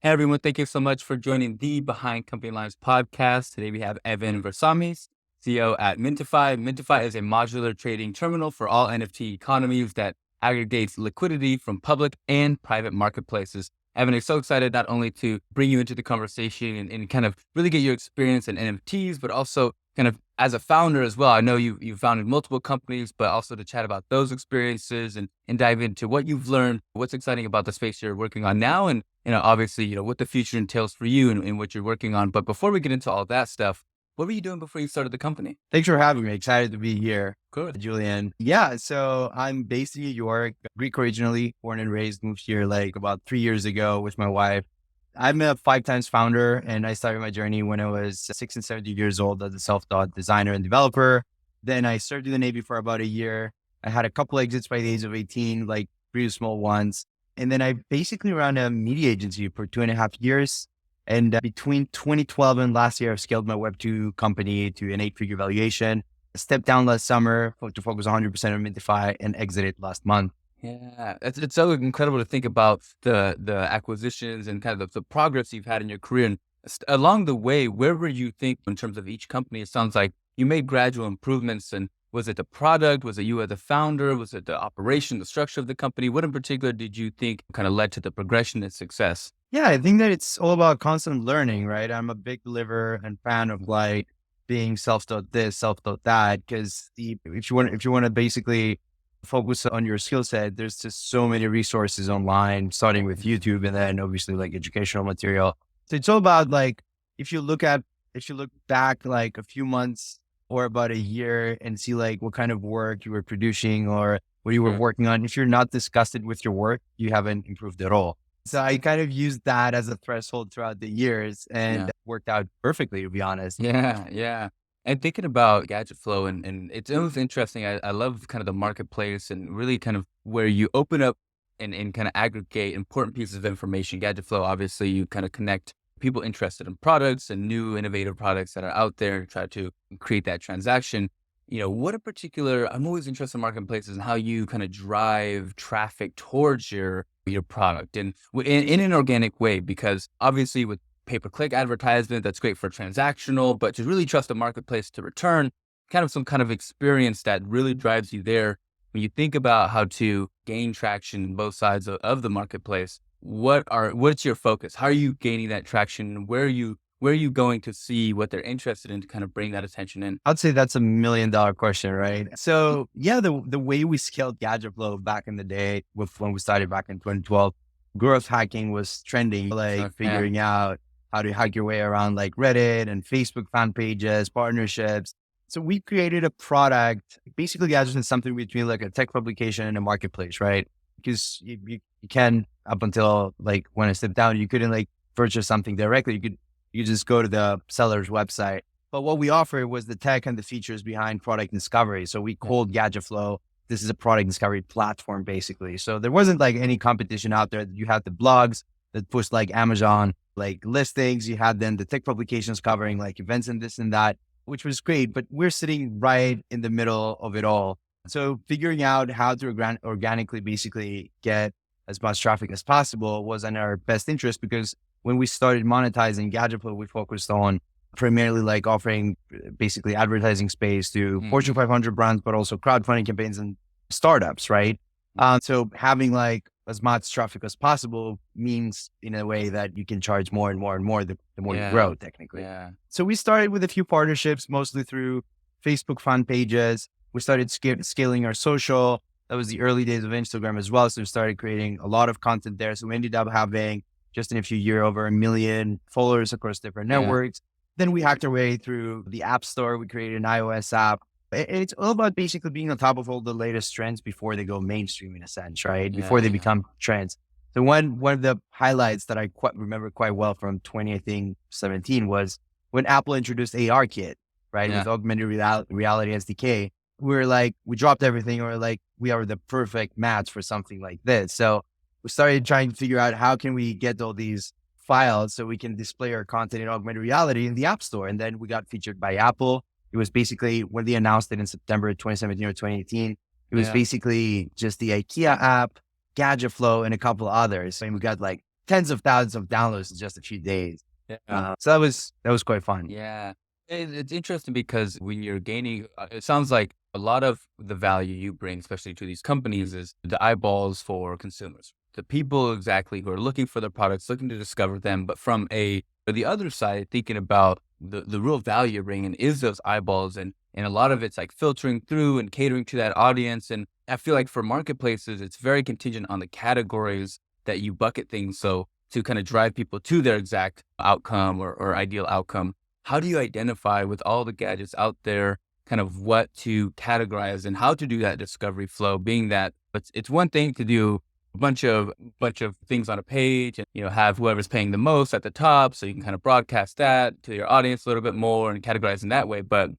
Hey everyone, thank you so much for joining the Behind Company Lines podcast. Today we have Evan Varsamis, CEO at Mintify. Mintify is a modular trading terminal for all NFT economies that aggregates liquidity from public and private marketplaces. Evan is so excited not only to bring you into the conversation and kind of really get your experience in NFTs, but also kind of as a founder as well. I know you've founded multiple companies, but also to chat about those experiences and dive into what you've learned, what's exciting about the space you're working on now, and obviously, what the future entails for you and what you're working on. But before we get into all that stuff, what were you doing before you started the company? Thanks for having me. Excited to be here, Good. Julian. Yeah, so I'm based in New York, Greek originally, born and raised, moved here like about 3 years ago with my wife. I'm a 5 times founder, and I started my journey when I was 6 and 17 years old as a self-taught designer and developer. Then I served in the Navy for about a year. I had a couple exits by the age of 18, like pretty small ones. And then I basically ran a media agency for 2.5 years. And between 2012 and last year, I've scaled my Web2 company to an 8-figure valuation. I stepped down last summer to focus 100% on Mintify and exited last month. Yeah, it's so incredible to think about the acquisitions and kind of the progress you've had in your career. And along the way, where were you think in terms of each company? It sounds like you made gradual improvements. And was it the product? Was it you as a founder? Was it the operation, the structure of the company? What in particular did you think kind of led to the progression and success? Yeah, I think that it's all about constant learning, right? I'm a big believer and fan of like being self-taught this, self-taught that, because if you want to basically focus on your skill set, there's just so many resources online, starting with YouTube and then obviously like educational material. So it's all about like, if you look back like a few months or about a year and see like what kind of work you were producing or what you were working on, if you're not disgusted with your work, you haven't improved at all. So I kind of used that as a threshold throughout the years and Yeah. worked out perfectly, to be honest. Yeah, yeah. And thinking about Gadget Flow and it was interesting. I love kind of the marketplace and really kind of where you open up and kind of aggregate important pieces of information. Gadget Flow, obviously, you kind of connect people interested in products and new innovative products that are out there and try to create that transaction. What in particular, I'm always interested in marketplaces and how you kind of drive traffic towards your product and in an organic way, because obviously with pay-per-click advertisement, that's great for transactional, but to really trust the marketplace to return kind of some kind of experience that really drives you there. When you think about how to gain traction in both sides of the marketplace, what's your focus? How are you gaining that traction? Where are you going to see what they're interested in to kind of bring that attention in? I'd say that's $1 million question, right? So yeah, the way we scaled Gadget Flow back in the day with when we started back in 2012, growth hacking was trending, like Sure. Yeah. figuring out how to hack your way around like Reddit and Facebook fan pages, partnerships. So we created a product. Basically, Gadget is something between like a tech publication and a marketplace, right? Because you can, up until like when I stepped down, you couldn't like purchase something directly. You just go to the seller's website. But what we offered was the tech and the features behind product discovery. So we called Gadget Flow. This is a product discovery platform, basically. So there wasn't like any competition out there. You had the blogs that pushed like Amazon, like listings. You had then the tech publications covering like events and this and that, which was great. But we're sitting right in the middle of it all. So figuring out how to organically basically get as much traffic as possible was in our best interest, because when we started monetizing Gadget Flow, we focused on primarily like offering basically advertising space to Fortune 500 brands, but also crowdfunding campaigns and startups, right? So having like as much traffic as possible means in a way that you can charge more and more and more the more you grow, technically. Yeah. So we started with a few partnerships, mostly through Facebook fan pages. We started scaling our social. That was the early days of Instagram as well. So we started creating a lot of content there. So we ended up having just in a few years over 1 million followers across different networks. Then we hacked our way through the App Store. We created an iOS app. It's all about basically being on top of all the latest trends before they go mainstream, in a sense, right? Before they become trends. So one of the highlights that I remember quite well from 2017 was when Apple introduced ARKit, right? With augmented reality SDK. We dropped everything. We were like, we are the perfect match for something like this. So we started trying to figure out how can we get all these files so we can display our content in augmented reality in the App Store. And then we got featured by Apple. It was basically when they announced it in September 2017 or 2018. It was basically just the IKEA app, Gadget Flow, and a couple others. And we got like tens of thousands of downloads in just a few days. Yeah. So that was quite fun. Yeah. It's interesting because when you're gaining, it sounds like a lot of the value you bring, especially to these companies, is the eyeballs for consumers, the people exactly who are looking for the products, looking to discover them. But from the other side, thinking about the real value you're bringing is those eyeballs. And a lot of it's like filtering through and catering to that audience. And I feel like for marketplaces, it's very contingent on the categories that you bucket things. So to kind of drive people to their exact outcome or ideal outcome, how do you identify with all the gadgets out there, kind of what to categorize and how to do that discovery flow, being that it's one thing to do a bunch of things on a page and, have whoever's paying the most at the top. So you can kind of broadcast that to your audience a little bit more and categorize in that way. But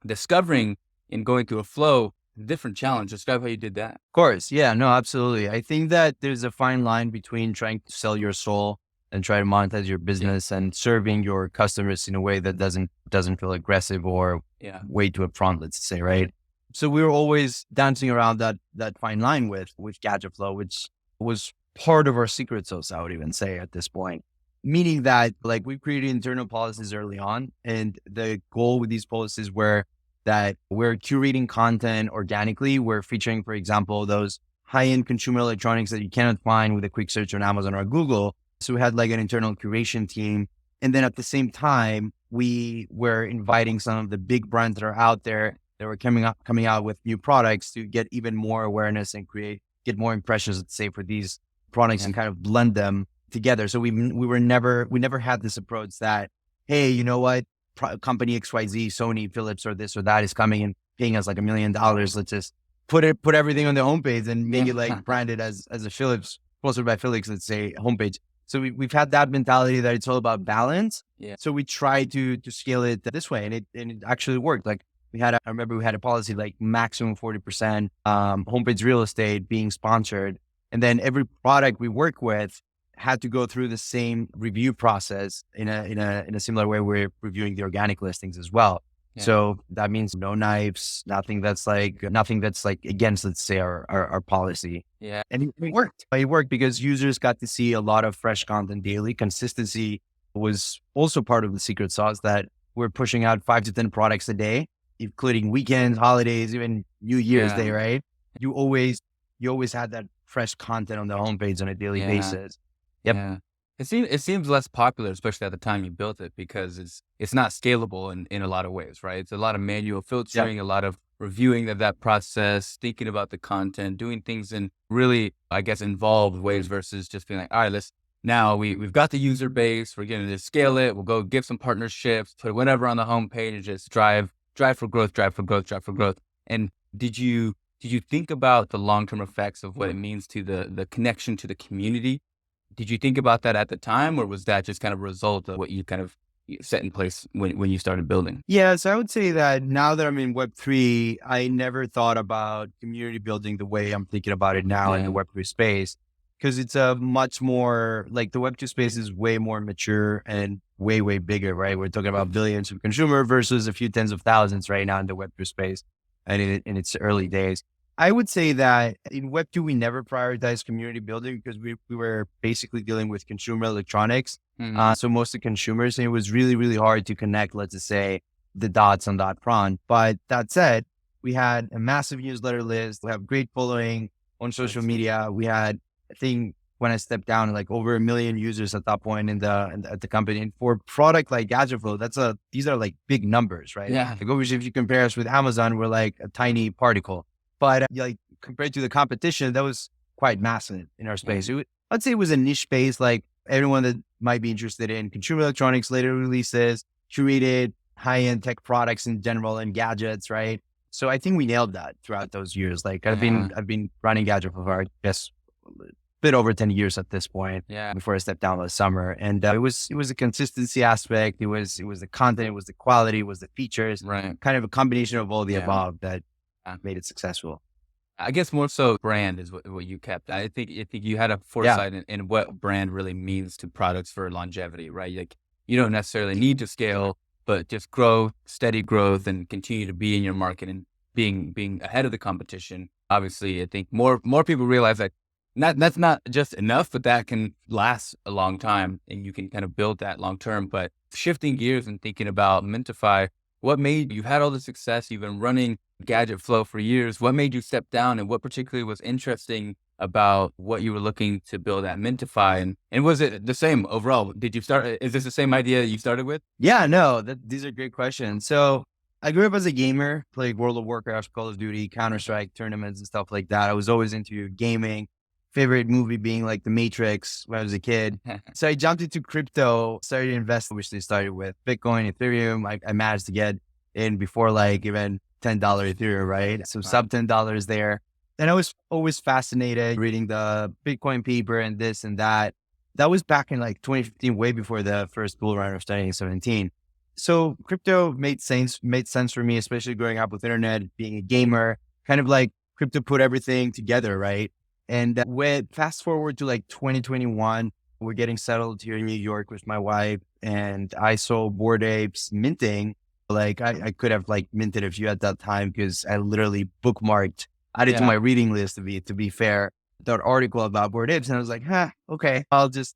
discovering and going through a flow, different challenge. Describe how you did that. Of course. Yeah, no, absolutely. I think that there's a fine line between trying to sell your soul and try to monetize your business and serving your customers in a way that doesn't feel aggressive or way too upfront, let's say, right? So we were always dancing around that fine line with Gadget Flow, which was part of our secret sauce, I would even say at this point. Meaning that like we created internal policies early on, and the goal with these policies were that we're curating content organically. We're featuring, for example, those high-end consumer electronics that you cannot find with a quick search on Amazon or Google. So we had like an internal curation team. And then at the same time, we were inviting some of the big brands that are out there that were coming out with new products to get even more awareness and get more impressions, let's say, for these products and kind of blend them together. So we never had this approach that, hey, you know what? Company XYZ, Sony, Philips, or this or that is coming and paying us like $1 million. Let's just put everything on the homepage and make it like branded as a Philips, sponsored by Philips, let's say, homepage. So we've had that mentality that it's all about balance. Yeah. So we try to scale it this way, and it actually worked. Like I remember we had a policy like maximum 40% homepage real estate being sponsored, and then every product we work with had to go through the same review process in a similar way we're reviewing the organic listings as well. Yeah. So that means no knives, nothing that's like against, let's say, our policy. Yeah. And it worked. It worked because users got to see a lot of fresh content daily. Consistency was also part of the secret sauce, that we're pushing out 5 to 10 products a day, including weekends, holidays, even New Year's Day, right? You always had that fresh content on the homepage on a daily basis. Yep. Yeah. It seems less popular, especially at the time you built it, because it's not scalable in a lot of ways, right? It's a lot of manual filtering, a lot of reviewing of that process, thinking about the content, doing things in really, I guess, involved ways versus just being like, all right, now we've got the user base, we're going to just scale it. We'll go give some partnerships, put whatever on the homepage and just drive for growth. And did you think about the long-term effects of what it means to the connection to the community? Did you think about that at the time, or was that just kind of a result of what you kind of set in place when you started building? Yeah, so I would say that now that I'm in Web3, I never thought about community building the way I'm thinking about it now in the Web3 space, because it's a much more, like, the Web2 space is way more mature and way, way bigger, right? We're talking about billions of consumer versus a few tens of thousands right now in the Web3 space and in its early days. I would say that in Web2, we never prioritized community building because we were basically dealing with consumer electronics. So most of the consumers, and it was really, really hard to connect, let's just say, the dots on that front. But that said, we had a massive newsletter list. We have great following on social media. We had, I think, when I stepped down, like over 1 million users at that point at the company. And for a product like Gadget Flow, these are like big numbers, right? Yeah. Like obviously, if you compare us with Amazon, we're like a tiny particle. But like compared to the competition, that was quite massive in our space. I'd say it was a niche space, like everyone that might be interested in consumer electronics, later releases, curated high-end tech products in general, and gadgets, right? So I think we nailed that throughout those years. Like I've been running Gadget for, I guess, a bit over 10 years at this point. Yeah. Before I stepped down last summer, and it was a consistency aspect. It was the content, it was the quality, it was the features, right? Kind of a combination of all the above that made it successful. I guess more so brand is what you kept. I think you had a foresight in what brand really means to products for longevity, right? Like you don't necessarily need to scale, but just grow, steady growth, and continue to be in your market and being ahead of the competition. Obviously, I think more people realize that that's not just enough, but that can last a long time and you can kind of build that long term. But shifting gears and thinking about Mintify, what made you had all the success? You've been running Gadget Flow for years. What made you step down and what particularly was interesting about what you were looking to build at Mintify? And was it the same overall? Did you start, is this the same idea you started with? Yeah, no, these are great questions. So I grew up as a gamer, played World of Warcraft, Call of Duty, Counter-Strike tournaments and stuff like that. I was always into gaming. Favorite movie being like The Matrix when I was a kid. So I jumped into crypto, started to invest, which they started with Bitcoin, Ethereum. I managed to get in before like even $10 Ethereum, right? So sub $10 there. And I was always fascinated reading the Bitcoin paper and this and that. That was back in like 2015, way before the first bull run of 2017. So crypto made sense for me, especially growing up with internet, being a gamer, kind of like crypto put everything together, right? And when fast forward to like 2021, we're getting settled here in New York with my wife, and I saw Bored Apes minting. Like I could have like minted a few at that time because I literally bookmarked, added to my reading list to be fair, that article about Bored Apes, and I was like, okay, I'll just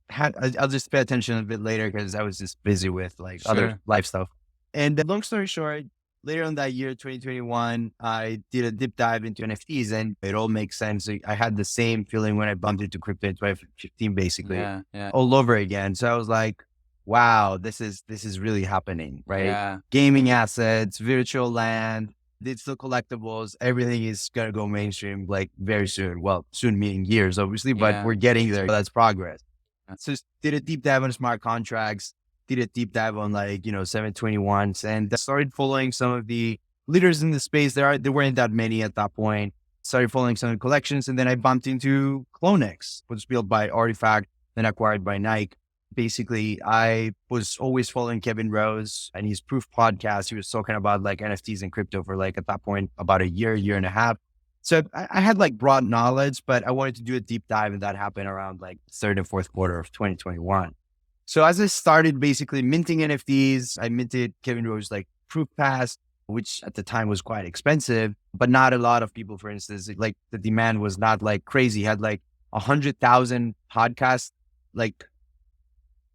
pay attention a bit later because I was just busy with like other life stuff. And long story short, later on that year, 2021, I did a deep dive into NFTs and it all makes sense. I had the same feeling when I bumped into crypto in 2015, basically all over again. So I was like, wow, this is really happening, right? Yeah. Gaming assets, virtual land, digital collectibles, everything is going to go mainstream like very soon. Well, soon meaning years, obviously, but we're getting there. That's progress. So did a deep dive on smart contracts, did a deep dive on like, 721s and started following some of the leaders in the space. There weren't that many at that point. Started following some of the collections. And then I bumped into CloneX, which was built by Artifact, then acquired by Nike. Basically, I was always following Kevin Rose and his Proof podcast. He was talking about like NFTs and crypto for like at that point, about a year and a half. So I had like broad knowledge, but I wanted to do a deep dive and that happened around like third and fourth quarter of 2021. So as I started basically minting NFTs, I minted Kevin Rose like Proof Pass, which at the time was quite expensive, but not a lot of people, for instance, like the demand was not like crazy. He had like 100,000 podcast like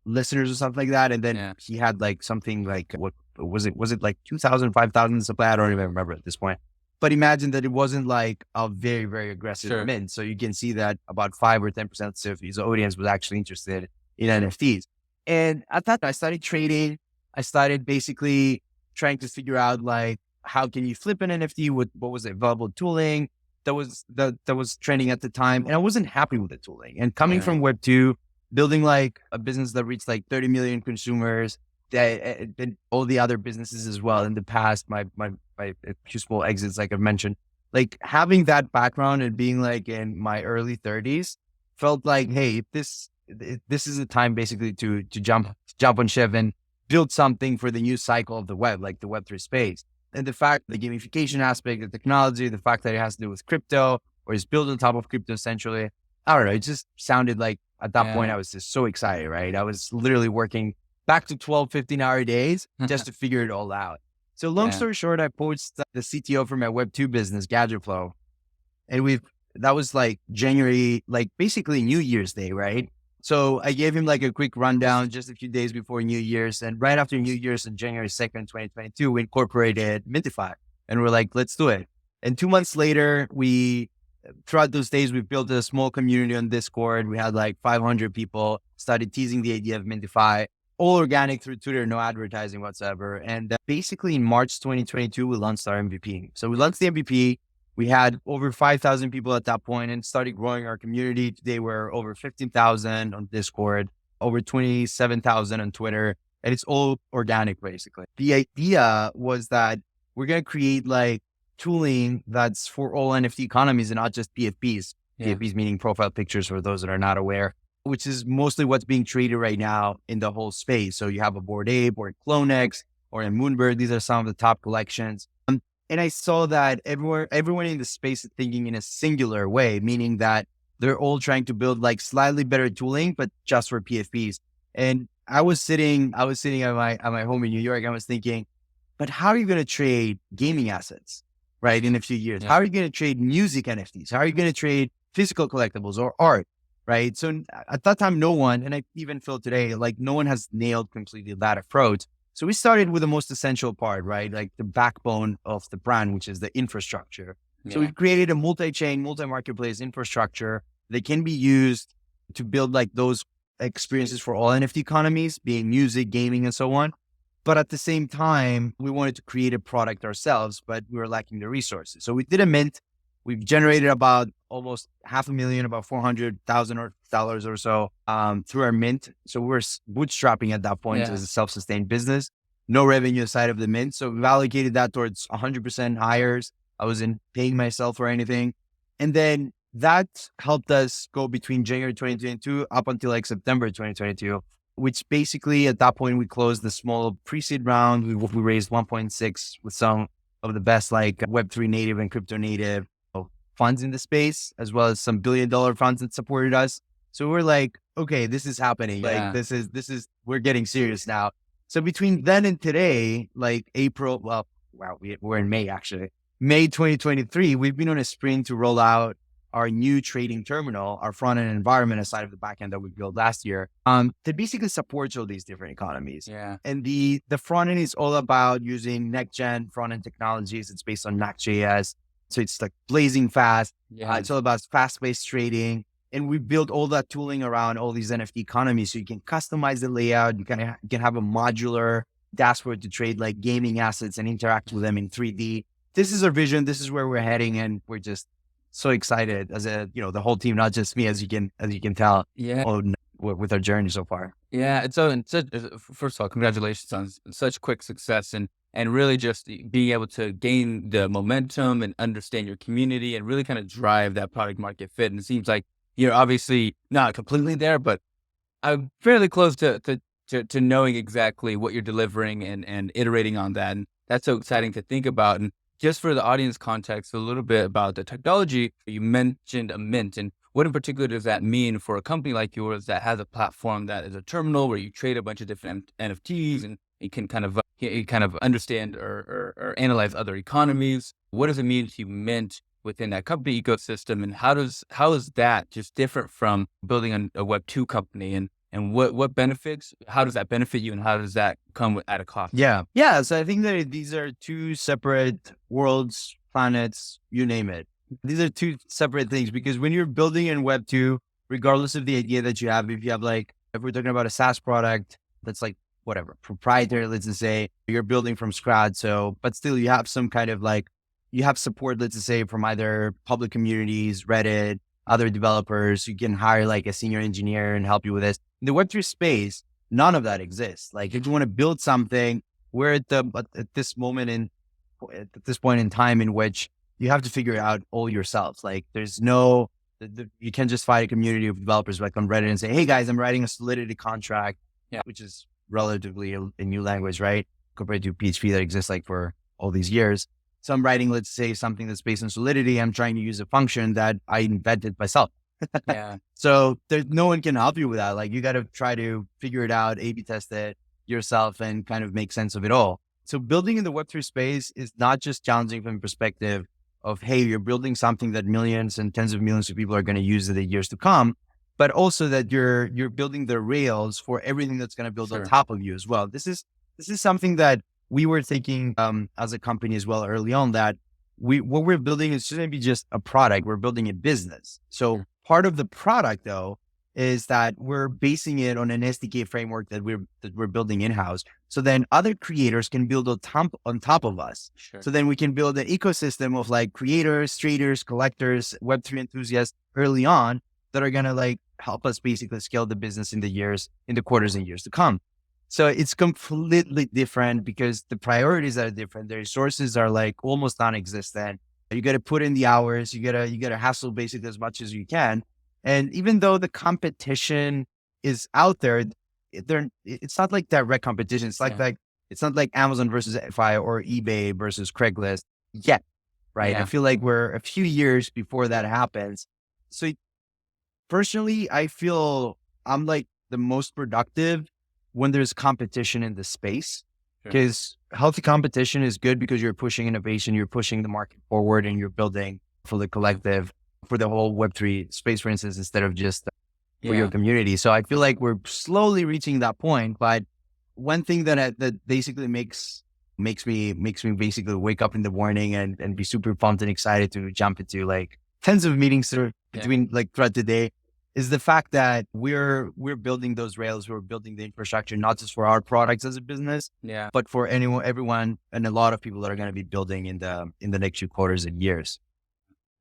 listeners or something like that. And then he had like something like, what was it? Was it like 2,000, 5,000 supply? I don't even remember at this point. But imagine that it wasn't like a very, very aggressive mint. So you can see that about 5 or 10% of his audience was actually interested in NFTs. And at that, I started trading. I started basically trying to figure out like, how can you flip an NFT? What was the available tooling that was trending at the time? And I wasn't happy with the tooling. And coming from Web 2, building like a business that reached like 30 million consumers, and all the other businesses as well in the past, my few small exits, like I've mentioned, like having that background and being like in my early 30s felt like, hey, this is the time basically to jump on ship and build something for the new cycle of the web, like the Web3 space. And the fact, the gamification aspect, the technology, the fact that it has to do with crypto or is built on top of crypto essentially, I don't know, it just sounded like at that point I was just so excited, right? I was literally working back to 12, 15-hour days just to figure it all out. So long story short, I poached the CTO for my Web2 business, Gadget Flow. And that was like January, like basically New Year's Day, right? So I gave him like a quick rundown just a few days before New Year's. And right after New Year's on January 2nd, 2022, we incorporated Mintify and we're like, let's do it. And 2 months later, throughout those days, we built a small community on Discord. We had like 500 people, started teasing the idea of Mintify, all organic through Twitter, no advertising whatsoever. And basically in March 2022, we launched our MVP. So we launched the MVP. We had over 5,000 people at that point and started growing our community. Today we're over 15,000 on Discord, over 27,000 on Twitter, and it's all organic basically. The idea was that we're going to create like tooling that's for all NFT economies and not just PFPs. PFPs meaning profile pictures for those that are not aware, which is mostly what's being traded right now in the whole space. So you have a Bored Ape or a CloneX or a Moonbird. These are some of the top collections. And I saw that everyone in the space is thinking in a singular way, meaning that they're all trying to build like slightly better tooling, but just for PFPs. And I was sitting at my home in New York. I was thinking, but how are you going to trade gaming assets, right? In a few years, how are you going to trade music NFTs? How are you going to trade physical collectibles or art, right? So at that time, no one, and I even feel today, like no one has nailed completely that approach. So we started with the most essential part, right? Like the backbone of the brand, which is the infrastructure. So Yeah. we've created a multi-chain, multi-marketplace infrastructure that can be used to build like those experiences for all NFT economies, being music, gaming, and so on. But at the same time, we wanted to create a product ourselves, but we were lacking the resources. So we did a mint. We've generated about almost $500,000, about $400,000 or so through our mint. So we were bootstrapping at that point as a self-sustained business, no revenue aside of the mint. So we've allocated that towards 100% hires. I wasn't paying myself or anything. And then that helped us go between January 2022 up until like September 2022, which basically at that point we closed the small pre-seed round. We raised 1.6 with some of the best like Web3 native and crypto native funds in the space, as well as some billion-dollar funds that supported us. So we're like, okay, this is happening. Like this is, we're getting serious now. So between then and today, like April, well, wow, we're in May actually. May 2023, we've been on a sprint to roll out our new trading terminal, our front end environment aside of the back end that we built last year, that basically supports all these different economies. Yeah. And the front end is all about using next gen front end technologies. It's based on Next.js. So it's like blazing fast. Yeah. It's all about fast-paced trading. And we built all that tooling around all these NFT economies. So you can customize the layout. You can have a modular dashboard to trade like gaming assets and interact with them in 3D. This is our vision. This is where we're heading. And we're just so excited as the whole team, not just me, as you can tell, with our journey so far. Yeah. And so, first of all, congratulations on such quick success and really just being able to gain the momentum and understand your community and really kind of drive that product market fit. And it seems like you're obviously not completely there, but I'm fairly close to knowing exactly what you're delivering and iterating on that. And that's so exciting to think about. And just for the audience context, a little bit about the technology, you mentioned a mint, and what in particular does that mean for a company like yours that has a platform that is a terminal where you trade a bunch of different NFTs and you can kind of understand or analyze other economies? What does it mean to mint within that company ecosystem, and how is that just different from building a Web2 company, and what benefits? How does that benefit you, and how does that come at a cost? Yeah. So I think that these are two separate worlds, planets, you name it. These are two separate things, because when you're building in Web2, regardless of the idea that you have, if we're talking about a SaaS product that's like whatever, proprietary, let's just say you're building from scratch. So, but still you have some kind of like, you have support, let's just say from either public communities, Reddit, other developers. You can hire like a senior engineer and help you with this. In the Web3 space, none of that exists. Like if you want to build something, we're at this point in time in which you have to figure it out all yourselves. Like there's you can't just find a community of developers like on Reddit and say, hey guys, I'm writing a Solidity contract, which is relatively a new language, right? Compared to PHP that exists like for all these years. So I'm writing, let's say, something that's based on Solidity. I'm trying to use a function that I invented myself. So no one can help you with that. Like you got to try to figure it out, A/B test it yourself and kind of make sense of it all. So building in the Web3 space is not just challenging from the perspective of, hey, you're building something that millions and tens of millions of people are going to use in the years to come, but also that you're building the rails for everything that's going to build on top of you as well. This is something that we were thinking as a company as well early on, that what we're building is going to be just a product. We're building a business. So part of the product though is that we're basing it on an SDK framework that we're building in-house. So then other creators can build on top of us. So then we can build an ecosystem of like creators, traders, collectors, Web3 enthusiasts early on that are going to like help us basically scale the business in the quarters and years to come. So it's completely different because the priorities are different. The resources are like almost non-existent. You got to put in the hours. You got to hustle basically as much as you can. And even though the competition is out there, it's not like direct competition. It's it's not like Amazon versus FI or eBay versus Craigslist yet, right? I feel like we're a few years before that happens. So personally, I feel I'm like the most productive when there's competition in the space, because healthy competition is good because you're pushing innovation, you're pushing the market forward, and you're building for the collective. for the whole Web3 space, for instance, instead of just for your Yeah. community. So I feel like we're slowly reaching that point. But one thing that basically makes me basically wake up in the morning and be super pumped and excited to jump into like tens of meetings between like throughout the day is the fact that we're building those rails, we're building the infrastructure, not just for our products as a business, Yeah. but for everyone, and a lot of people that are going to be building in the next few quarters and years.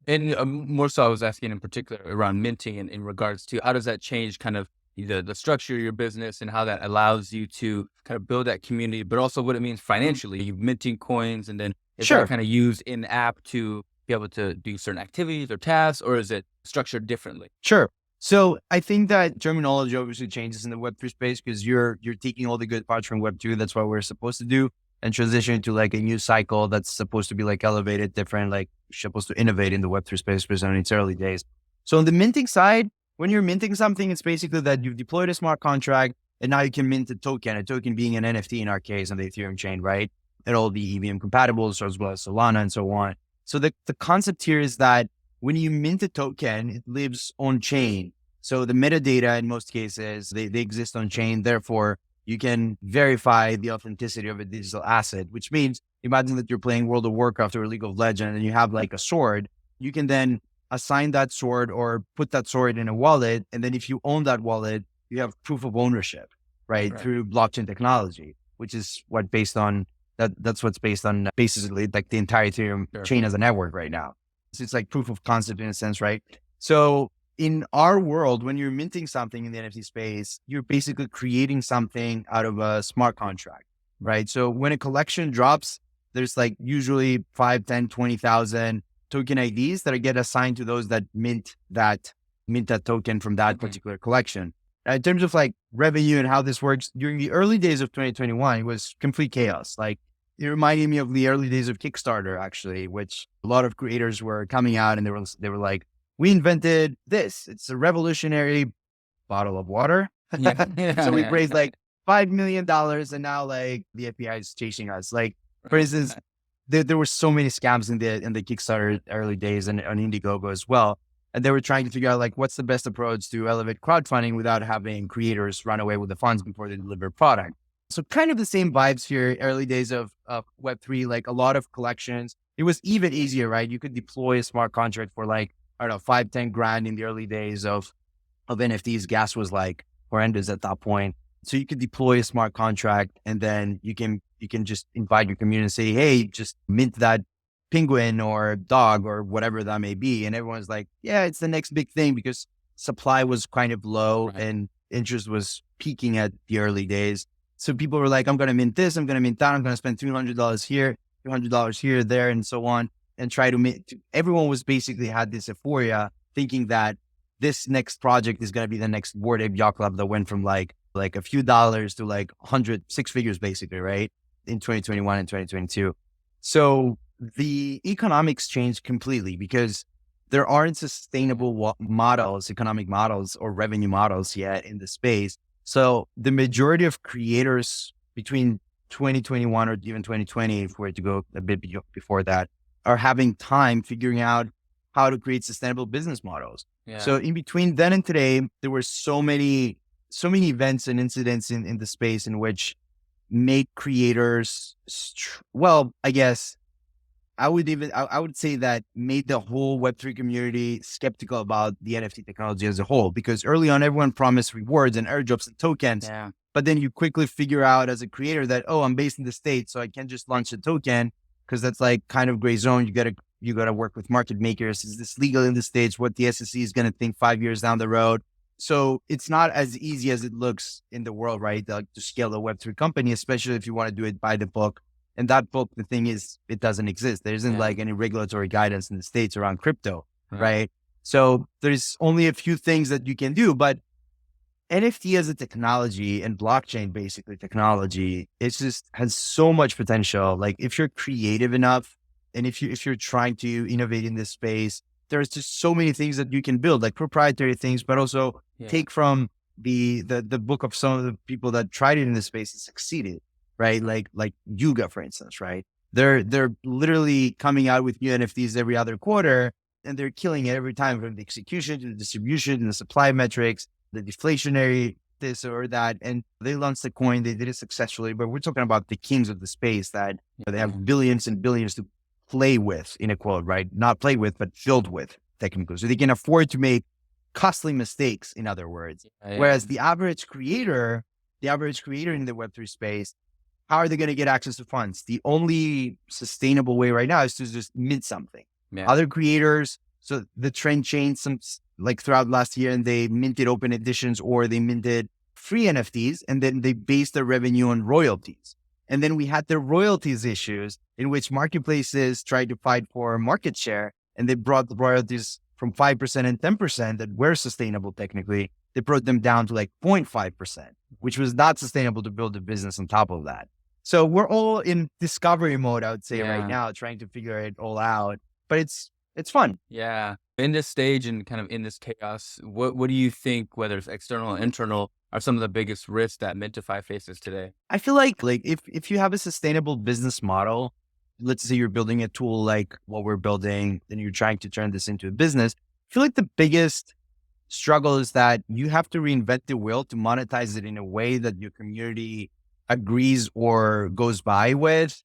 And more so, I was asking in particular around minting and in regards to how does that change kind of the structure of your business and how that allows you to kind of build that community, but also what it means financially. You minting coins, and then is that Sure. kind of used in app to be able to do certain activities or tasks, or is it structured differently? Sure. So I think that terminology obviously changes in the Web3 space because you're taking all the good parts from Web2. That's what we're supposed to do, and transitioning to like a new cycle that's supposed to be like elevated, different, like supposed to innovate in the Web3 space, because in its early days. So on the minting side, when you're minting something, it's basically that you've deployed a smart contract and now you can mint a token being an NFT in our case on the Ethereum chain, right? It'll be EVM compatible, so as well as Solana and so on. So the concept here is that when you mint a token, it lives on chain. So the metadata in most cases, they exist on chain. Therefore, you can verify the authenticity of a digital asset, which means imagine that you're playing World of Warcraft or League of Legends and you have like a sword. You can then assign that sword or put that sword in a wallet. And then if you own that wallet, you have proof of ownership, right? Right. Through blockchain technology, which is what based on that's what's based on basically like the entire Ethereum Sure. chain as a network right now. So it's like proof of concept in a sense, right? So in our world, when you're minting something in the NFT space, you're basically creating something out of a smart contract, right? So when a collection drops, there's like usually 5, 10, 20,000 token IDs that get assigned to those that mint that token from that particular collection. In terms of like revenue and how this works, during the early days of 2021, it was complete chaos. Like it reminded me of the early days of Kickstarter, actually, which a lot of creators were coming out and they were like, we invented this. It's a revolutionary bottle of water. Yeah. So we've raised like $5 million and now like the FBI is chasing us. Like, for instance, there were so many scams in the Kickstarter early days and on Indiegogo as well. And they were trying to figure out like, what's the best approach to elevate crowdfunding without having creators run away with the funds before they deliver product. So kind of the same vibes here, early days of Web3, like a lot of collections. It was even easier, right? You could deploy a smart contract for like, I don't know, 5, 10 grand in the early days of NFTs. Gas was like horrendous at that point. So you could deploy a smart contract and then you can just invite your community and say, hey, just mint that penguin or dog or whatever that may be. And everyone's like, yeah, it's the next big thing because supply was kind of low and interest was peaking at the early days. So people were like, I'm going to mint this, I'm going to mint that, I'm going to spend $200 here, $200 here, there, and so on. And try to mint. Everyone was basically had this euphoria thinking that this next project is going to be the next Bored Ape Yacht Club that went from like a few dollars to like 6 figures basically, right? In 2021 and 2022. So the economics changed completely because there aren't sustainable economic models or revenue models yet in the space. So the majority of creators between 2021 or even 2020, if we were to go a bit before that, are having time figuring out how to create sustainable business models. Yeah. So in between then and today, there were so many events and incidents in the space in which made creators, well, I guess I would say that made the whole Web3 community skeptical about the NFT technology as a whole, because early on, everyone promised rewards and airdrops and tokens. Yeah. But then you quickly figure out as a creator that, oh, I'm based in the States, so I can't just launch a token because that's like kind of gray zone. You gotta work with market makers. Is this legal in the States? What the SEC is going to think 5 years down the road. So it's not as easy as it looks in the world, right? To scale a Web3 company, especially if you want to do it by the book. And that book, the thing is, it doesn't exist. There isn't like any regulatory guidance in the States around crypto, right? So there's only a few things that you can do, but NFT as a technology and blockchain basically technology, it just has so much potential. Like if you're creative enough and if you're trying to innovate in this space, there's just so many things that you can build, like proprietary things, but also take from the book of some of the people that tried it in this space and succeeded, right? Like Yuga, for instance, right? They're literally coming out with new NFTs every other quarter. and they're killing it every time, from the execution to the distribution and the supply metrics, the deflationary, this or that. And they launched the coin, they did it successfully, but we're talking about the kings of the space that they have billions and billions to play with, in a quote, right? Not play with, but filled with technically. So they can afford to make costly mistakes, in other words. Whereas the average creator in the Web3 space, how are they going to get access to funds? The only sustainable way right now is to just mint something. Other creators, so the trend changed like throughout last year, and they minted open editions or they minted free NFTs, and then they based their revenue on royalties. And then we had the royalties issues in which marketplaces tried to fight for market share, and they brought the royalties from 5% and 10% that were sustainable technically. They brought them down to like 0.5%, which was not sustainable to build a business on top of that. So we're all in discovery mode, I would say, right now, trying to figure it all out. But it's fun. Yeah. In this stage and kind of in this chaos, what do you think, whether it's external or internal, are some of the biggest risks that Mintify faces today? I feel like if you have a sustainable business model, let's say you're building a tool like what we're building, and you're trying to turn this into a business, I feel like the biggest struggle is that you have to reinvent the wheel to monetize it in a way that your community agrees or goes by with.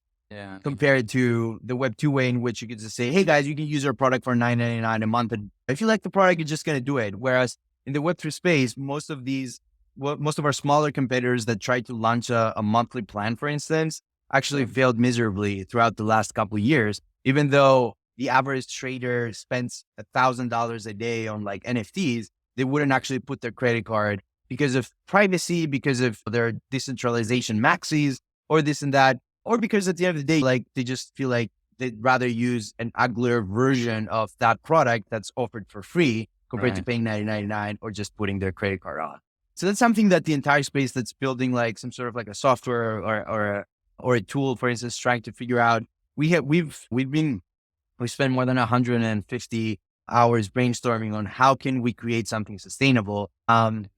Compared to the Web2 way, in which you could just say, hey guys, you can use our product for $9.99 a month. And I feel like the product is just going to do it. Whereas in the Web3 space, most of our smaller competitors that tried to launch a monthly plan, for instance, actually failed miserably throughout the last couple of years, even though the average trader spends $1,000 a day on like NFTs, they wouldn't actually put their credit card because of privacy, because of their decentralization maxis or this and that. Or because at the end of the day, like they just feel like they'd rather use an uglier version of that product that's offered for free compared to paying $9.99 or just putting their credit card on. So that's something that the entire space that's building like some sort of like a software or a tool, for instance, trying to figure out. We spent more than 150 hours brainstorming on how can we create something sustainable. And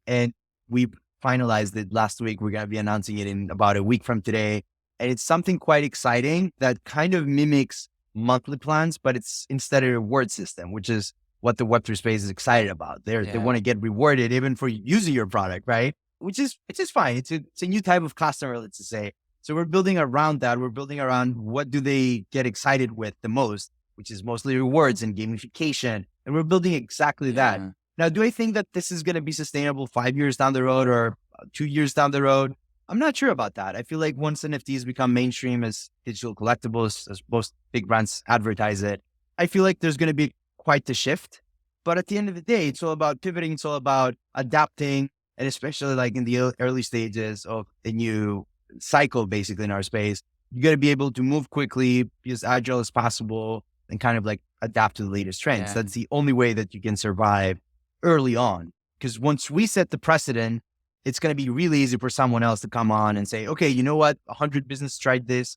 we finalized it last week. We're going to be announcing it in about a week from today. And it's something quite exciting that kind of mimics monthly plans, but it's instead a reward system, which is what the Web3 space is excited about. They want to get rewarded even for using your product, right? Which is fine. It's a new type of customer, let's just say. So we're building around that. We're building around what do they get excited with the most, which is mostly rewards and gamification. And we're building exactly that. Now, do I think that this is going to be sustainable 5 years down the road or 2 years down the road? I'm not sure about that. I feel like once NFTs become mainstream as digital collectibles, as most big brands advertise it, I feel like there's going to be quite the shift. But at the end of the day, it's all about pivoting. It's all about adapting. And especially like in the early stages of a new cycle, basically in our space, you got to be able to move quickly, be as agile as possible, and kind of like adapt to the latest trends. That's the only way that you can survive early on. Because once we set the precedent, it's going to be really easy for someone else to come on and say, okay, you know what? 100 businesses tried this.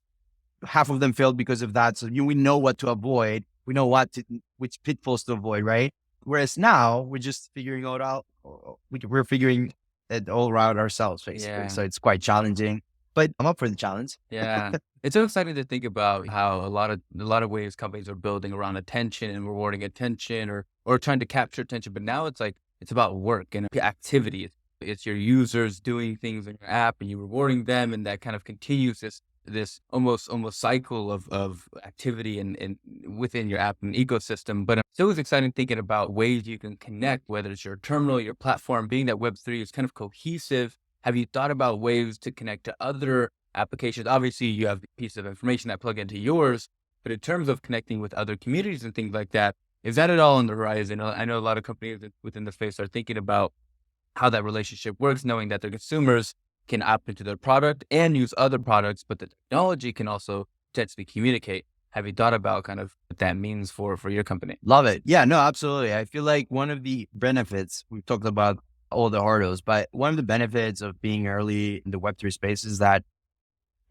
Half of them failed because of that. So we know what to avoid. We know which pitfalls to avoid, right? Whereas now we're just figuring it out. We're figuring it all out ourselves, basically. So it's quite challenging, but I'm up for the challenge. It's so exciting to think about how a lot of ways companies are building around attention and rewarding attention or trying to capture attention. But now it's about work and activity. It's your users doing things in your app and you rewarding them. And that kind of continues this almost cycle of activity and within your app and ecosystem. But it's always exciting thinking about ways you can connect, whether it's your terminal, your platform, being that Web3 is kind of cohesive. Have you thought about ways to connect to other applications? Obviously, you have a piece of information that plug into yours, but in terms of connecting with other communities and things like that, is that at all on the horizon? I know a lot of companies within the space are thinking about how that relationship works, knowing that their consumers can opt into their product and use other products, but the technology can also potentially communicate. Have you thought about kind of what that means for your company? Love it. Yeah, no, absolutely. I feel like one of the benefits, we've talked about all the hurdles, but one of the benefits of being early in the Web3 space is that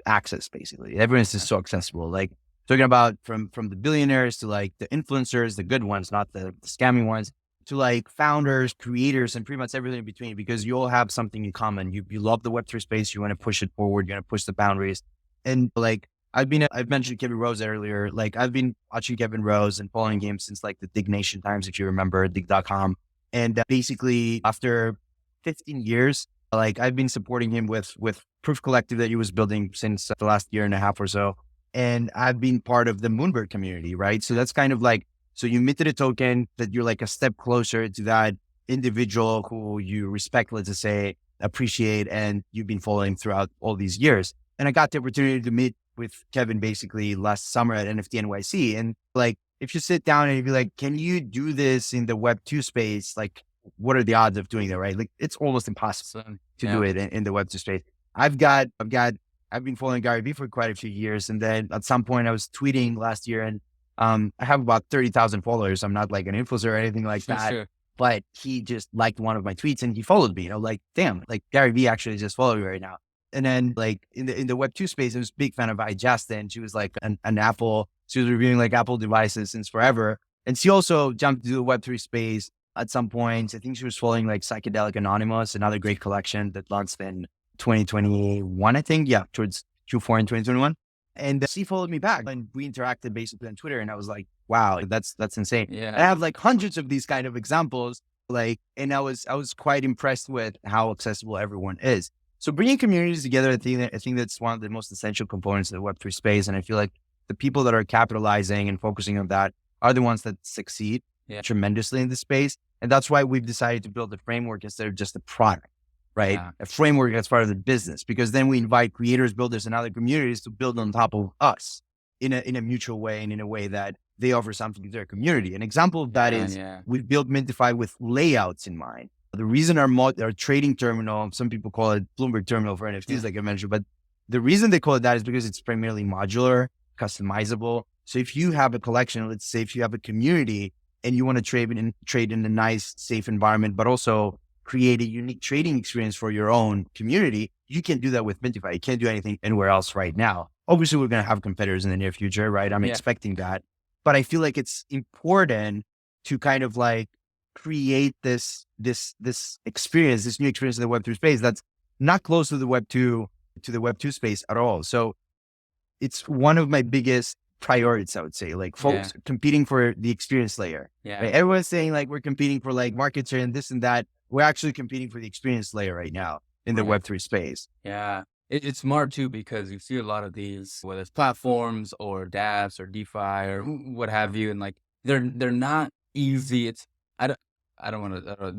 access, basically. Everyone's just so accessible. Like talking about from the billionaires to like the influencers, the good ones, not the scamming ones, to like founders, creators, and pretty much everything in between, because you all have something in common. You love the Web3 space. You want to push it forward. You want to push the boundaries. And like I've mentioned Kevin Rose earlier. Like I've been watching Kevin Rose and following him since like the Dignation times, if you remember, dig.com. And basically after 15 years, like I've been supporting him with Proof Collective that he was building since the last year and a half or so. And I've been part of the Moonbird community, right? So that's kind of like, so you minted a token that you're like a step closer to that individual who you respect, let's just say, appreciate, and you've been following throughout all these years. And I got the opportunity to meet with Kevin basically last summer at NFT NYC. And like, if you sit down and you be like, can you do this in the Web2 space? Like, what are the odds of doing that, right? Like, it's almost impossible to do it in the Web2 space. I've been following Gary Vee for quite a few years. And then at some point I was tweeting last year and I have about 30,000 followers. I'm not like an influencer or anything like that. Sure. But he just liked one of my tweets and he followed me. Like, damn, like Gary Vee actually just followed me right now. And then like in the Web2 space, I was a big fan of Justin. She was like an Apple. She was reviewing like Apple devices since forever. And she also jumped to the Web3 space at some point. I think she was following like Psychedelic Anonymous, another great collection that launched in 2021, I think. Yeah, towards Q4 in 2021. And she followed me back and we interacted basically on Twitter. And I was like, wow, that's insane. Yeah. I have like hundreds of these kind of examples. Like, and I was quite impressed with how accessible everyone is. So bringing communities together, I think that's one of the most essential components of the Web3 space. And I feel like the people that are capitalizing and focusing on that are the ones that succeed tremendously in the space. And that's why we've decided to build a framework instead of just a product, right? Yeah. A framework as part of the business, because then we invite creators, builders, and other communities to build on top of us in a mutual way and in a way that they offer something to their community. An example of that is we've built Mintify with layouts in mind. The reason our trading terminal, some people call it Bloomberg terminal for NFTs, like I mentioned, but the reason they call it that is because it's primarily modular, customizable. So if you have a collection, let's say if you have a community and you want to trade in a nice, safe environment, but also create a unique trading experience for your own community, you can do that with Mintify. You can't do anything anywhere else right now. Obviously, we're going to have competitors in the near future, right? I'm expecting that. But I feel like it's important to kind of like create this experience, this new experience in the Web3 space that's not close to the Web2 space at all. So it's one of my biggest priorities, I would say, like folks competing for the experience layer. Yeah. Right? Everyone's saying like we're competing for like market share and this and that. We're actually competing for the experience layer right now in the Web3 space. Yeah. It's smart too, because you see a lot of these, whether it's platforms or dApps or DeFi or what have you. And like, they're not easy. I don't want to,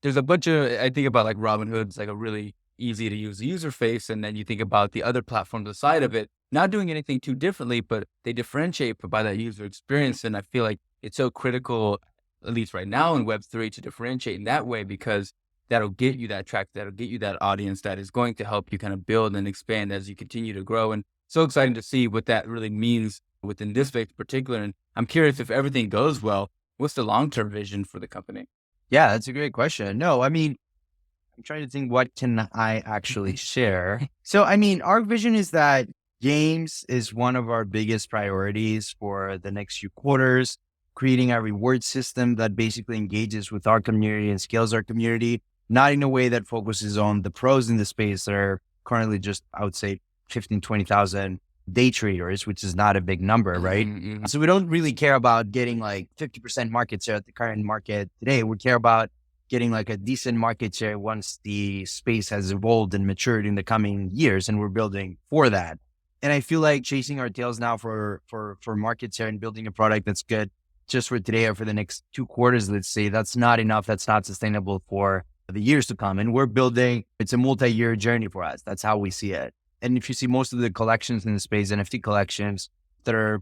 there's a bunch of, I think about like Robinhood's like a really easy to use user face. And then you think about the other platforms aside of it, not doing anything too differently, but they differentiate by that user experience. And I feel like it's so critical, at least right now in Web3, to differentiate in that way, because that'll get you that track, that'll get you that audience that is going to help you kind of build and expand as you continue to grow. And so exciting to see what that really means within this space in particular. And I'm curious, if everything goes well, what's the long-term vision for the company? Yeah, that's a great question. No, I mean, I'm trying to think, what can I actually share? So, I mean, our vision is that games is one of our biggest priorities for the next few quarters, creating a reward system that basically engages with our community and scales our community, not in a way that focuses on the pros in the space that are currently just, I would say, 15, 20,000 day traders, which is not a big number, right? Mm-hmm. So we don't really care about getting like 50% market share at the current market today. We care about getting like a decent market share once the space has evolved and matured in the coming years, and we're building for that. And I feel like chasing our tails now for market share and building a product that's good just for today or for the next 2 quarters, let's say, that's not enough. That's not sustainable for the years to come. And we're building, it's a multi-year journey for us. That's how we see it. And if you see most of the collections in the space, NFT collections that are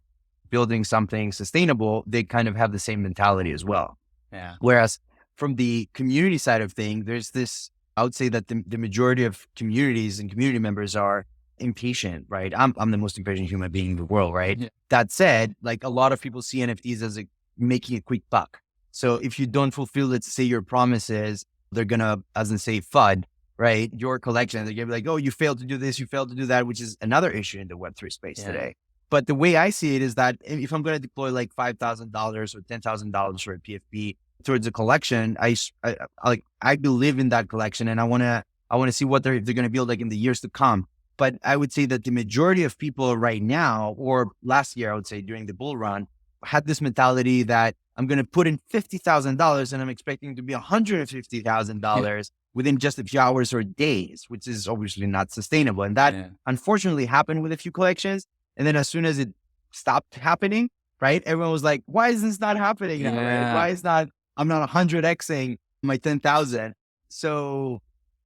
building something sustainable, they kind of have the same mentality as well. Yeah. Whereas from the community side of things, there's this, I would say that the majority of communities and community members are impatient, right? I'm the most impatient human being in the world, right? Yeah. That said, like a lot of people see NFTs as making a quick buck. So if you don't fulfill, let's say, your promises, they're gonna, as in say, FUD, right? Your collection, they're gonna be like, oh, you failed to do this, you failed to do that, which is another issue in the Web3 space today. But the way I see it is that if I'm gonna deploy like $5,000 or $10,000 for a PFP towards a collection, I believe in that collection, and I wanna see what they're gonna build like in the years to come. But I would say that the majority of people right now, or last year, I would say during the bull run, had this mentality that I'm going to put in $50,000 and I'm expecting to be $150,000 within just a few hours or days, which is obviously not sustainable. And that unfortunately happened with a few collections. And then as soon as it stopped happening, right, everyone was like, why is this not happening now? Right? Why is not, I'm not 100xing my 10,000. So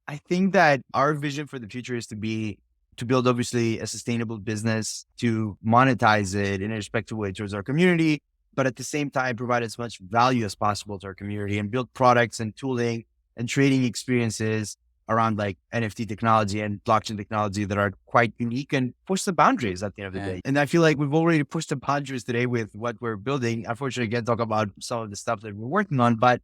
I think that our vision for the future is to build obviously a sustainable business, to monetize it in a respectful way towards our community, but at the same time, provide as much value as possible to our community and build products and tooling and trading experiences around like NFT technology and blockchain technology that are quite unique and push the boundaries at the end of the day. And I feel like we've already pushed the boundaries today with what we're building. Unfortunately, I can't talk about some of the stuff that we're working on, but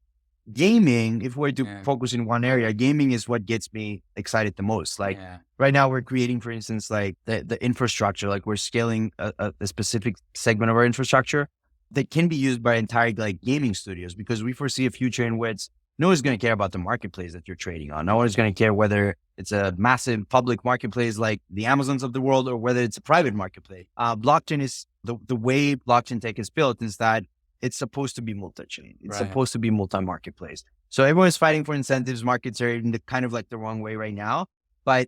gaming, if we're to focus in one area, gaming is what gets me excited the most. Like right now we're creating, for instance, like the infrastructure, like we're scaling a specific segment of our infrastructure that can be used by entire like gaming studios, because we foresee a future in which no one's going to care about the marketplace that you're trading on. No one's going to care whether it's a massive public marketplace like the Amazons of the world or whether it's a private marketplace. Blockchain is the way blockchain tech is built is that it's supposed to be multi-chain. It's supposed to be multi-marketplace. So everyone's fighting for incentives. Markets are in the kind of like the wrong way right now. But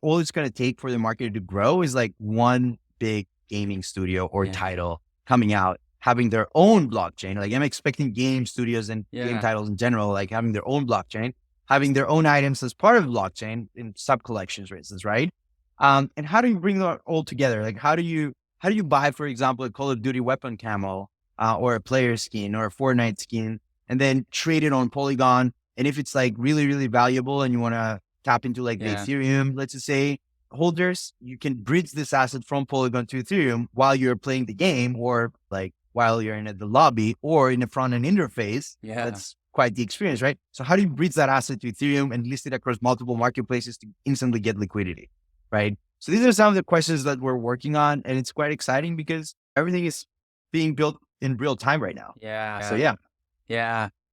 all it's going to take for the market to grow is like one big gaming studio or title coming out, having their own blockchain. Like I'm expecting game studios and game titles in general, like having their own blockchain, having their own items as part of the blockchain in sub collections, for instance, right? And how do you bring that all together? Like how do you buy, for example, a Call of Duty weapon camo or a player skin or a Fortnite skin and then trade it on Polygon? And if it's like really, really valuable and you want to tap into like the Ethereum, let's just say, holders, you can bridge this asset from Polygon to Ethereum while you're playing the game or like while you're in the lobby or in the front end interface. That's quite the experience, right? So how do you bridge that asset to Ethereum and list it across multiple marketplaces to instantly get liquidity, right? So these are some of the questions that we're working on, and it's quite exciting because everything is being built in real time right now.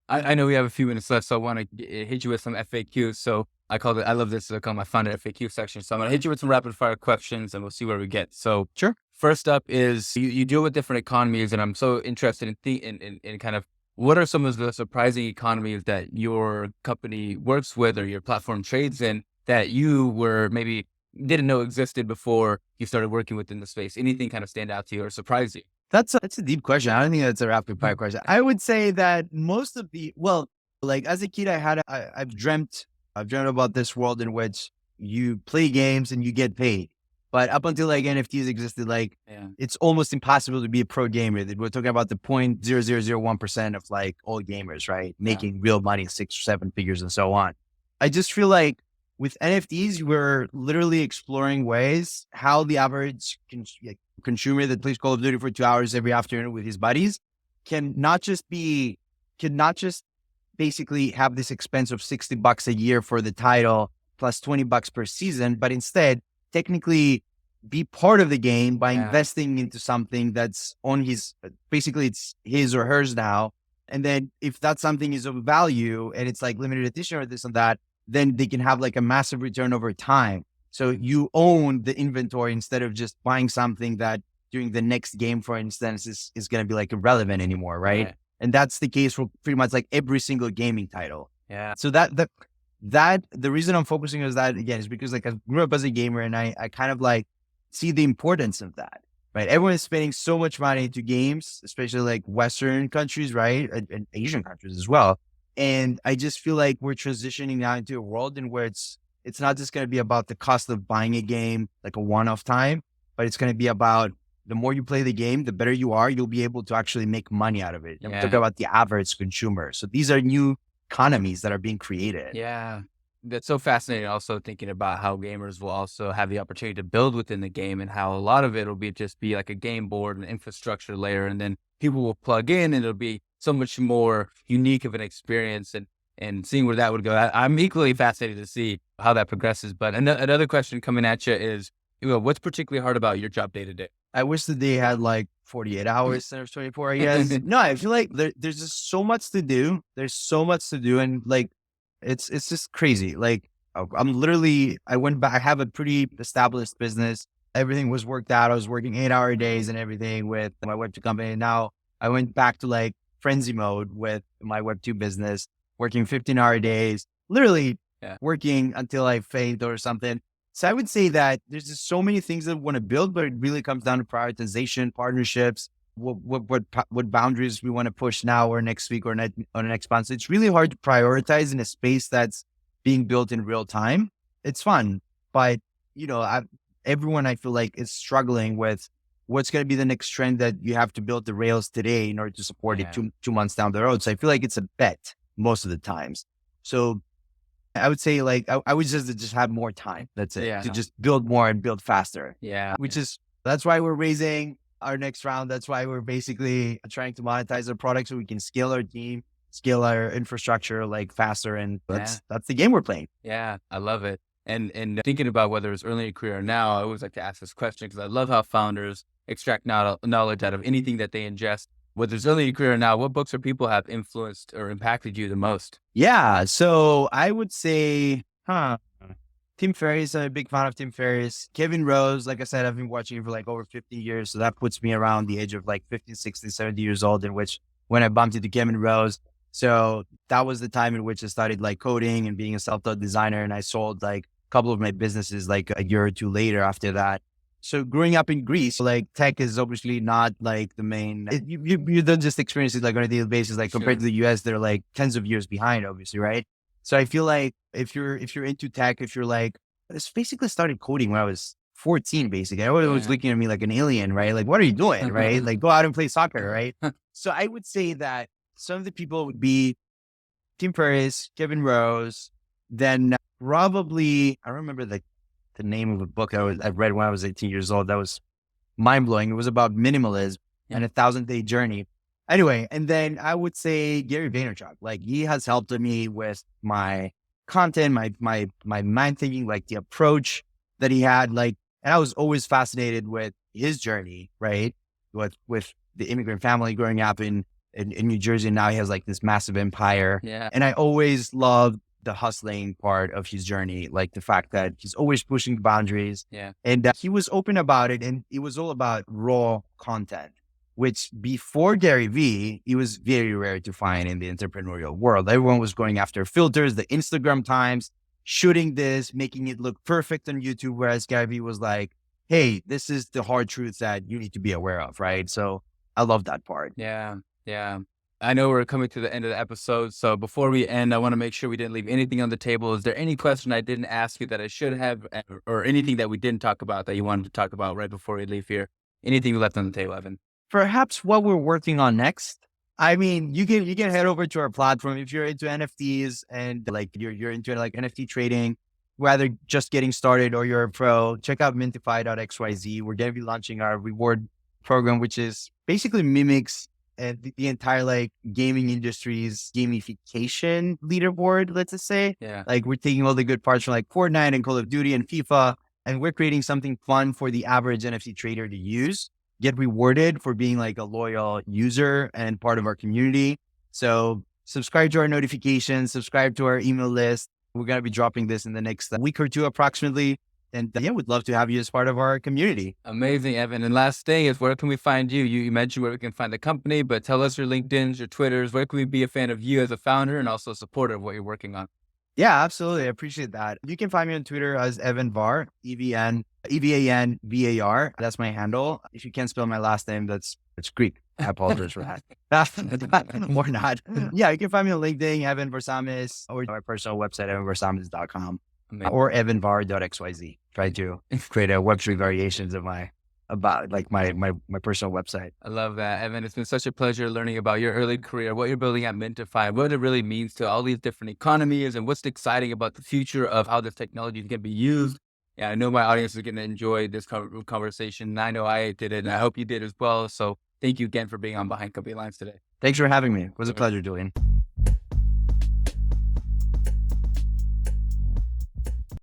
I know we have a few minutes left, so I want to hit you with some FAQs. So I love this, I call my founder FAQ section. So I'm going to hit you with some rapid fire questions and we'll see where we get. So first up is you deal with different economies, and I'm so interested in kind of what are some of the surprising economies that your company works with or your platform trades in that you were maybe didn't know existed before you started working within the space? Anything kind of stand out to you or surprise you? That's a deep question. I don't think that's a rapid fire question. I would say that most of like as a kid, I've dreamt about this world in which you play games and you get paid. But up until like NFTs existed, like it's almost impossible to be a pro gamer. We're talking about the 0.0001% of like all gamers, right? Making real money, 6 or 7 figures and so on. I just feel like with NFTs, we're literally exploring ways how the average consumer that plays Call of Duty for 2 hours every afternoon with his buddies can not just basically have this expense of $60 a year for the title plus $20 per season, but instead technically be part of the game by investing into something that's on basically it's his or hers now. And then if that something is of value and it's like limited edition or this and that, then they can have like a massive return over time. So you own the inventory instead of just buying something that during the next game, for instance, is going to be like irrelevant anymore, right? And that's the case for pretty much like every single gaming title. So that the reason I'm focusing on that again is because like I grew up as a gamer and I kind of like see the importance of that, right? Everyone is spending so much money into games, especially like Western countries, right? And Asian countries as well. And I just feel like we're transitioning now into a world in where it's not just going to be about the cost of buying a game, like a one-off time, but it's going to be about the more you play the game, the better you are, you'll be able to actually make money out of it. And we're talking about the average consumer. So these are new economies that are being created. That's so fascinating. Also thinking about how gamers will also have the opportunity to build within the game and how a lot of it will just be like a game board and infrastructure layer. And then people will plug in and it'll be so much more unique of an experience and seeing where that would go. I'm equally fascinated to see how that progresses. But another question coming at you is, what's particularly hard about your job day to day? I wish that they had like 48 hours instead of 24, I guess. No, I feel like there's just so much to do. There's so much to do. And like, it's just crazy. Like I went back, I have a pretty established business. Everything was worked out. I was working 8-hour days and everything with my Web2 company. And now I went back to like frenzy mode with my Web2 business, working 15-hour days, literally working until I faint or something. So I would say that there's just so many things that I want to build, but it really comes down to prioritization, partnerships, what boundaries we want to push now or next week or the next month. So it's really hard to prioritize in a space that's being built in real time. It's fun, but everyone I feel like is struggling with what's going to be the next trend that you have to build the Rails today in order to support it 2 months down the road. So I feel like it's a bet most of the times. So I would say like, I would just have more time. That's it. To just build more and build faster. That's why we're raising our next round. That's why we're basically trying to monetize our product so we can scale our team, scale our infrastructure like faster. And that's the game we're playing. Yeah, I love it. And thinking about whether it's early in your career or now, I always like to ask this question because I love how founders extract knowledge out of anything that they ingest. Whether it's early in your career or now, what books or people have influenced or impacted you the most? Yeah, so I would say, Tim Ferriss. I'm a big fan of Tim Ferriss. Kevin Rose, like I said, I've been watching him for like over 50 years. So that puts me around the age of like 50, 60, 70 years old, in which when I bumped into Kevin Rose. So that was the time in which I started like coding and being a self-taught designer. And I sold like a couple of my businesses like a year or two later after that. So growing up in Greece, like tech is obviously not like the main, you don't just experience it like on a daily basis, like compared to the US, they're like tens of years behind, obviously. Right. So I feel like if you're into tech, if you're like, I just basically started coding when I was 14, basically. Everyone was looking at me like an alien, right? Like, what are you doing? Right. Like go out and play soccer. Right. So I would say that some of the people would be Tim Ferriss, Kevin Rose, then probably, I remember the name of a book I read when I was 18 years old. That was mind blowing. It was about minimalism and a 1,000-day journey. Anyway, and then I would say Gary Vaynerchuk. Like he has helped me with my content, my mind thinking, like the approach that he had. Like, and I was always fascinated with his journey, right? With the immigrant family growing up in New Jersey, and now he has like this massive empire. Yeah. And I always loved the hustling part of his journey, like the fact that he's always pushing the boundaries. Yeah. And he was open about it, and it was all about raw content, which before Gary Vee, it was very rare to find in the entrepreneurial world. Everyone was going after filters, the Instagram times, shooting this, making it look perfect on YouTube. Whereas Gary Vee was like, hey, this is the hard truths that you need to be aware of. Right. So I love that part. Yeah. Yeah. I know we're coming to the end of the episode. So before we end, I want to make sure we didn't leave anything on the table. Is there any question I didn't ask you that I should have, or anything that we didn't talk about that you wanted to talk about right before we leave here? Anything left on the table, Evan? Perhaps what we're working on next. I mean, you can head over to our platform if you're into NFTs and like you're into like NFT trading, whether just getting started or you're a pro. Check out mintify.xyz. We're going to be launching our reward program, which is basically mimics the entire like gaming industry's gamification leaderboard, let's just say. Yeah. Like we're taking all the good parts from like Fortnite and Call of Duty and FIFA, and we're creating something fun for the average NFT trader to use, get rewarded for being like a loyal user and part of our community. So subscribe to our notifications, subscribe to our email list. We're going to be dropping this in the next week or two approximately. And yeah, we'd love to have you as part of our community. Amazing, Evan. And last thing is, where can we find you? You mentioned where we can find the company, but tell us your LinkedIn's, your Twitters. Where can we be a fan of you as a founder and also a supporter of what you're working on? Yeah, absolutely. I appreciate that. You can find me on Twitter as Evan Var, EVANVAR. That's my handle. If you can't spell my last name, it's Greek. I apologize for that. Or not. Yeah, you can find me on LinkedIn, Evan Varsamis, or my personal website, evanvarsamis.com. Or evanvar.xyz. Try to create a Web3 variations of my personal website. I love that, Evan. It's been such a pleasure learning about your early career, what you're building at Mintify, what it really means to all these different economies, and what's exciting about the future of how this technology can be used. Yeah, I know my audience is going to enjoy this conversation. I know I did it, and I hope you did as well. So thank you again for being on Behind Company Lines today. Thanks for having me. It was a pleasure, Julian.